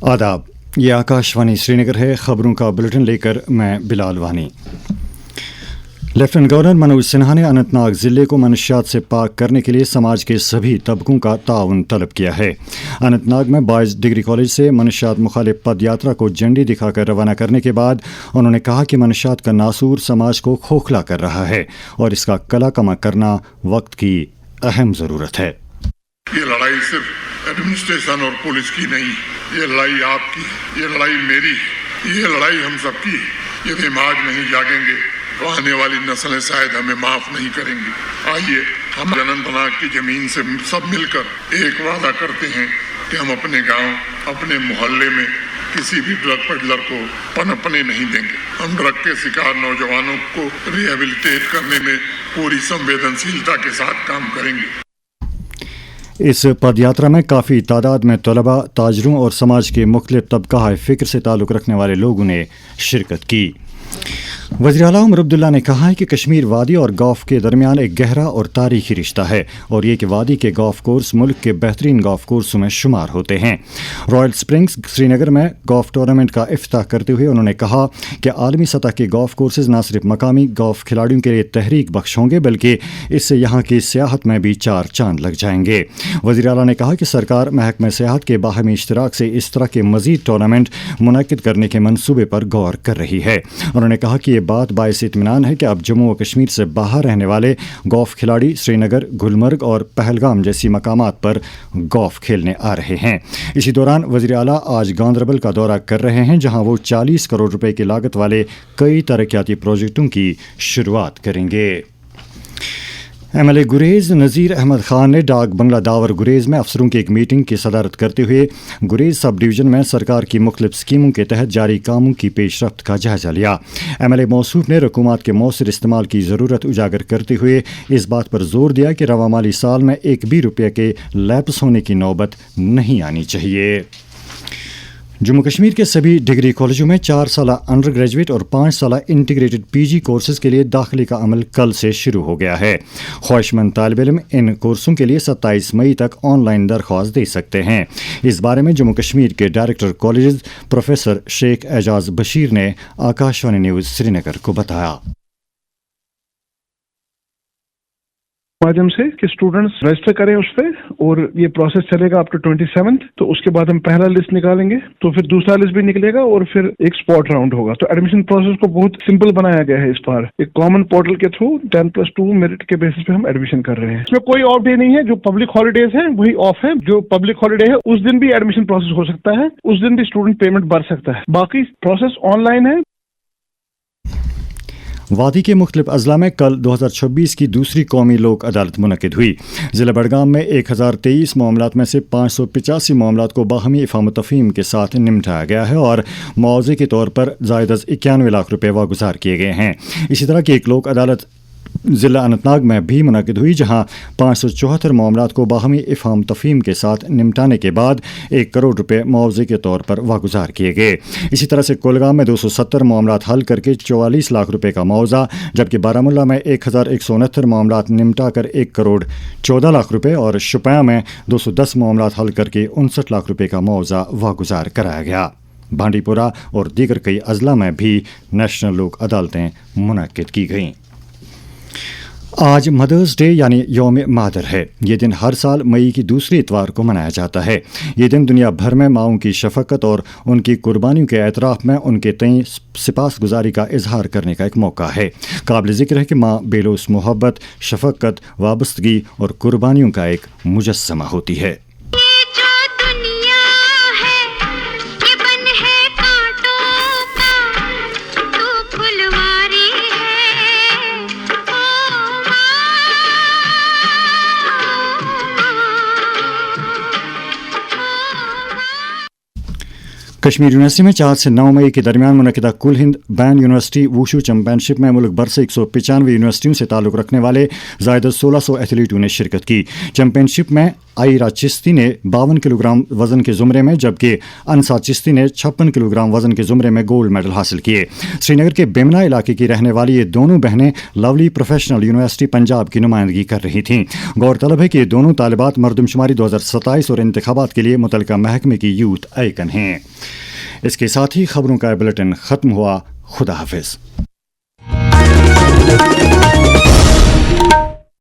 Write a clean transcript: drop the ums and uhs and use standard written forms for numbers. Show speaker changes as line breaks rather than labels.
आदाब, ये आकाशवाणी श्रीनगर है। खबरों का बुलेटिन लेकर मैं बिलाल वानी। लेफ्टिनेंट गवर्नर मनोज सिन्हा ने अनंतनाग ज़िले को मनशियात से पाक करने के लिए समाज के सभी तबकों का ताउन तलब किया है। अनंतनाग में बॉयज़ डिग्री कॉलेज से मनशियात मुखालिफ पद यात्रा को झंडी दिखाकर रवाना करने के बाद उन्होंने कहा कि मनशियात का नासूर समाज को खोखला कर रहा है और इसका कला कमा करना वक्त की अहम ज़रूरत है।
ये लड़ाई सिर्फ एडमिनिस्ट्रेशन और पुलिस की नहीं, ये लड़ाई आपकी, ये लड़ाई मेरी, ये लड़ाई हम सबकी। यदि हम आज नहीं जागेंगे तो आने वाली नस्लें शायद हमें माफ नहीं करेंगी। आइए हम अनंतनाग की जमीन से सब मिलकर एक वादा करते हैं कि हम अपने गांव, अपने मोहल्ले में किसी भी ड्रग पेडलर को पनपने नहीं देंगे। हम ड्रग के शिकार नौजवानों को रिहेबिलिटेट करने में पूरी संवेदनशीलता के साथ काम करेंगे।
इस पदयात्रा में काफ़ी तादाद में तलबा, ताजरों और समाज के मुख्तलिफ तबका फ़िक्र से ताल्लुक़ रखने वाले लोगों ने शिरकत की। वज़ीर आला उमर अब्दुल्ला ने कहा है कि कश्मीर वादी और गौफ के दरमियान एक गहरा और तारीखी रिश्ता है और ये कि वादी के गौफ कोर्स मुल्क के बेहतरीन गौफ कोर्सों में शुमार होते हैं। रॉयल स्प्रिंग्स श्रीनगर में गौफ टूर्नामेंट का इफ्तिताह करते हुए उन्होंने कहा कि आलमी सतह के गौफ कोर्सेज न सिर्फ मकामी गौफ खिलाड़ियों के लिए तहरीक बख्श होंगे बल्कि इससे यहाँ की सियाहत में भी चार चांद लग जाएंगे। वज़ीर आला ने कहा कि सरकार महकमा सियाहत के बाहमी इश्तराक से इस तरह के मज़ीद टूर्नामेंट मुनक्किद करने के मनसूबे पर गौर कर रही है। उन्होंने कहा कि ये बात बाइस इत्मीनान है कि अब जम्मू व कश्मीर से बाहर रहने वाले गौफ खिलाड़ी श्रीनगर, गुलमर्ग और पहलगाम जैसी मकामात पर गौफ खेलने आ रहे हैं। इसी दौरान वज़ीर आला आज गांदरबल का दौरा कर रहे हैं जहां वो 40 करोड़ रुपए की लागत वाले कई तरक्याती प्रोजेक्टों की शुरुआत करेंगे। MLA गुरेज नज़ीर अहमद खान ने डाक बंगला दावर गुरेज में अफसरों की एक मीटिंग की सदारत करते हुए गुरेज सब डिवीज़न में सरकार की मुख्तलिफ स्कीमों के तहत जारी कामों की पेशरफ्त का जायजा लिया। MLA मौसूफ ने रकूमत के मौसर इस्तेमाल की ज़रूरत उजागर करते हुए इस बात पर जोर दिया कि रवा माली साल में एक भी रुपये के लैप्स होने की नौबत नहीं आनी चाहिए। जम्मू कश्मीर के सभी डिग्री कॉलेजों में 4 साला अंडर ग्रेजुएट और 5 साला इंटीग्रेटेड PG कोर्सेज के लिए दाखिले का अमल कल से शुरू हो गया है। ख्वाहिशमंद तालिब इल्म इन कोर्सों के लिए 27 मई तक ऑनलाइन दरख्वास्त दे सकते हैं। इस बारे में जम्मू कश्मीर के director college professor Sheikh Ejaz Bashir ने आकाशवाणी न्यूज़ श्रीनगर को बताया।
माध्यम से कि स्टूडेंट्स रजिस्टर करें उस पर और ये प्रोसेस चलेगा अप टू 27। तो उसके बाद हम पहला लिस्ट निकालेंगे तो फिर दूसरा लिस्ट भी निकलेगा और फिर एक स्पॉट राउंड होगा। तो एडमिशन प्रोसेस को बहुत सिंपल बनाया गया है। इस बार एक कॉमन पोर्टल के थ्रू 10+2 मेरिट के बेसिस पे हम एडमिशन कर रहे हैं। इसमें कोई ऑफ डे नहीं है। जो पब्लिक हॉलीडेज है वही ऑफ है। जो पब्लिक हॉलीडे है उस दिन भी एडमिशन प्रोसेस हो सकता है, उस दिन भी स्टूडेंट पेमेंट भर सकता है। बाकी प्रोसेस ऑनलाइन है।
वादी के मुख्तलिफ अजला में कल 2026 की दूसरी कौमी लोक अदालत मुनक्किद हुई। ज़िला बडगाम में 1023 मामलात में से 585 मामलात को बाहमी इफ़ाम तफ़हीम के साथ निपटाया गया है और मुआवजे के तौर पर ज़ायद 91 लाख रुपये वागुज़ार किए गए हैं। इसी तरह की एक लोक अदालत ज़िला अनंतनाग में भी मुनक्किद हुई जहां 574 मामलात को बाहमी इफ़ाम तफ़हीम के साथ निपटाने के बाद 1 करोड़ रुपए मुआवजे के तौर पर वागुज़ार किए गए। इसी तरह से कोलगाम में 270 मामलात हल करके 44 लाख रुपए का मुआवजा, जबकि बारामुल्ला में 1169 मामलात निपटा कर 1 करोड़ 14 लाख रुपए और शुपियां में 210 मामलात हल करके 59 लाख रुपए का मुआवजा वागुज़ार कराया गया। बांडीपुरा और दीगर कई अजला में भी नेशनल लोक अदालतें मुनक्किद की गईं। आज मदर्स डे यानी यौम मादर है। ये दिन हर साल मई की दूसरी इतवार को मनाया जाता है। ये दिन दुनिया भर में माओं की शफकत और उनकी कुर्बानियों के एतराफ़ में उनके तय सिपासगुजारी का इजहार करने का एक मौका है। काबिल ज़िक्र है कि माँ बेलौस मोहब्बत, शफकत, वाबस्तगी और कुर्बानियों का एक मुजस्समा होती है। कश्मीर यूनिवर्सिटी में 4 से 9 मई के दरमियान मुनक्किदा कुल Hind ban university wushu championship में मुल्क भर से 195 यूनिवर्सिटियों से ताल्लुक़ रखने वाले ज़ायद 1600 एथलीटों ने शिरकत की। चैंपियनशिप में आयरा चिश्ती ने 52 किलोग्राम वजन के ज़ुमरे में, जबकि अनसा चिश्ती ने 56 किलोग्राम वजन के ज़ुमरे में गोल्ड मेडल हासिल किए। श्रीनगर के बेमना इलाके की रहने वाली ये दोनों बहनें लवली प्रोफेशनल यूनिवर्सिटी पंजाब की नुमाइंदगी कर रही थीं। गौरतलब है कि ये दोनों तालिबात मरदमशुमारी 2027 और इंतखाबात के लिए मुतलका महकमे की यूथ आइकन हैं। इसके साथ ही खबरों का बुलेटिन ख़त्म हुआ। खुदा हाफिज़।